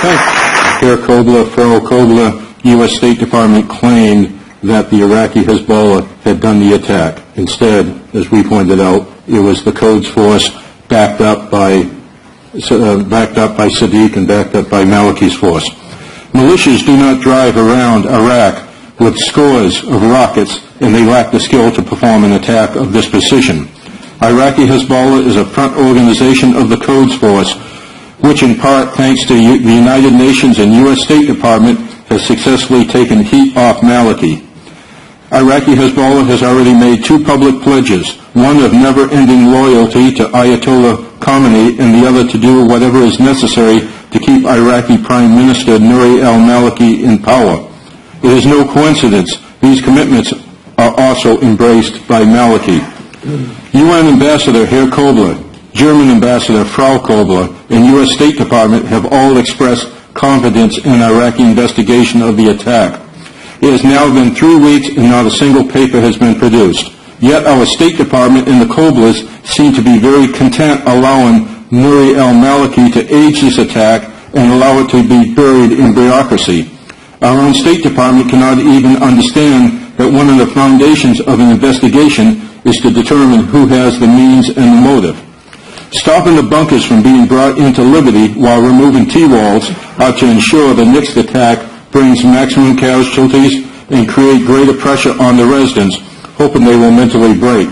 Herr Kobler, Frau Kobler, U.S. State Department claimed that the Iraqi Hezbollah had done the attack. Instead, as we pointed out, it was the Quds Force backed up by Sadiq and backed up by Maliki's force. Militias do not drive around Iraq with scores of rockets, and they lack the skill to perform an attack of this precision. Iraqi Hezbollah is a front organization of the Quds Force, which in part, thanks to the United Nations and U.S. State Department, has successfully taken heat off Maliki. Iraqi Hezbollah has already made two public pledges, one of never-ending loyalty to Ayatollah Khamenei and the other to do whatever is necessary to keep Iraqi Prime Minister Nouri al-Maliki in power. It is no coincidence these commitments are also embraced by Maliki. UN Ambassador Herr Kobler, German Ambassador Frau Kobler, and U.S. State Department have all expressed confidence in Iraqi investigation of the attack. It has now been 3 weeks and not a single paper has been produced. Yet our State Department and the Koblers seem to be very content allowing Nouri al-Maliki to age this attack and allow it to be buried in bureaucracy. Our own State Department cannot even understand that one of the foundations of an investigation is to determine who has the means and the motive. Stopping the bunkers from being brought into liberty while removing T-walls are to ensure the next attack brings maximum casualties and create greater pressure on the residents, hoping they will mentally break.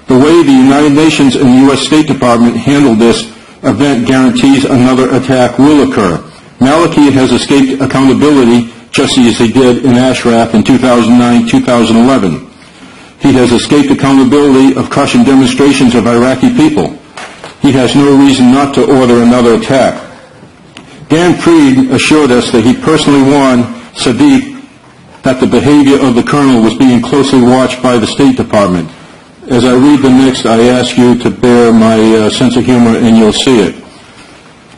The way the United Nations and the U.S. State Department handled this event guarantees another attack will occur. Maliki has escaped accountability just as he did in Ashraf in 2009-2011. He has escaped accountability of crushing demonstrations of Iraqi people. He has no reason not to order another attack. Dan Fried assured us that he personally warned Sadiq that the behavior of the colonel was being closely watched by the State Department. As I read the next, I ask you to bear my sense of humor and you'll see it.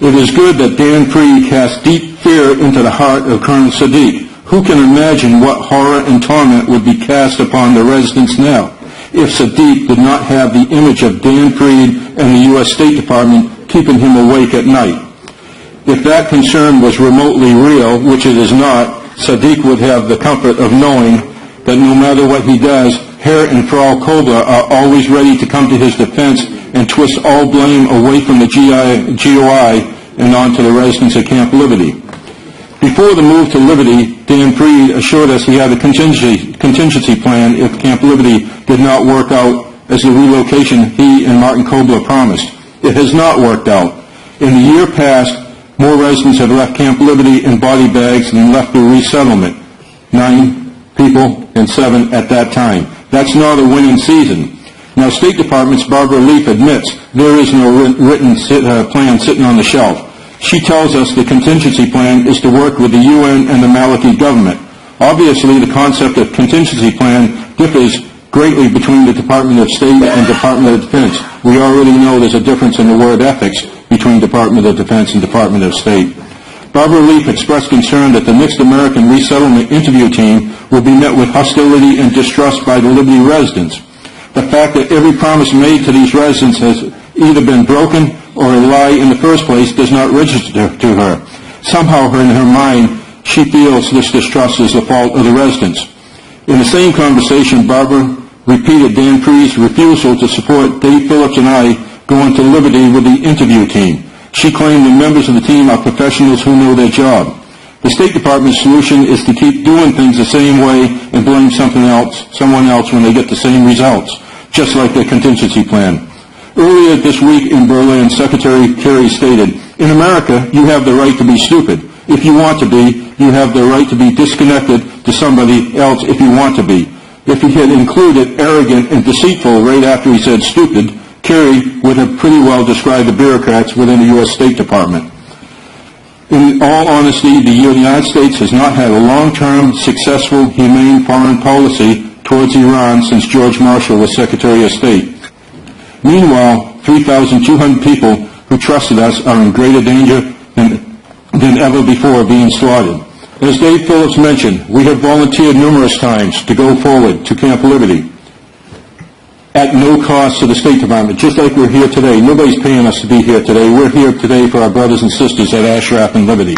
It is good that Dan Fried cast deep fear into the heart of Colonel Sadiq. Who can imagine what horror and torment would be cast upon the residents now if Sadiq did not have the image of Dan Fried and the U.S. State Department keeping him awake at night? If that concern was remotely real, which it is not, Sadiq would have the comfort of knowing that no matter what he does, Herr and Frau Kobler are always ready to come to his defense and twist all blame away from the GOI and onto the residents of Camp Liberty. Before the move to Liberty, Dan Fried assured us he had a contingency plan if Camp Liberty did not work out as the relocation he and Martin Kobler promised. It has not worked out. In the year past, more residents have left Camp Liberty in body bags than left the resettlement. 9 people and 7 at that time. That's not a winning season. Now, State Department's Barbara Leaf admits there is no written plan sitting on the shelf. She tells us the contingency plan is to work with the UN and the Maliki government. Obviously, the concept of contingency plan differs greatly between the Department of State and Department of Defense. We already know there's a difference in the word ethics between Department of Defense and Department of State. Barbara Leaf expressed concern that the next American resettlement interview team will be met with hostility and distrust by the Liberty residents. The fact that every promise made to these residents has either been broken or a lie in the first place does not register to her. Somehow in her mind, she feels this distrust is the fault of the residents. In the same conversation, Barbara repeated Dan Fried's refusal to support Dave Phillips and I going to Liberty with the interview team. She claimed the members of the team are professionals who know their job. The State Department's solution is to keep doing things the same way and blame someone else when they get the same results, just like their contingency plan. Earlier this week in Berlin, Secretary Kerry stated, "In America, you have the right to be stupid. If you want to be, you have the right to be disconnected to somebody else if you want to be." If he had included arrogant and deceitful right after he said stupid, Kerry would have pretty well described the bureaucrats within the U.S. State Department. In all honesty, the United States has not had a long-term, successful, humane foreign policy towards Iran since George Marshall was Secretary of State. Meanwhile, 3,200 people who trusted us are in greater danger than ever before being slaughtered. As Dave Phillips mentioned, we have volunteered numerous times to go forward to Camp Liberty at no cost to the State Department, just like we're here today. Nobody's paying us to be here today. We're here today for our brothers and sisters at Ashraf and Liberty.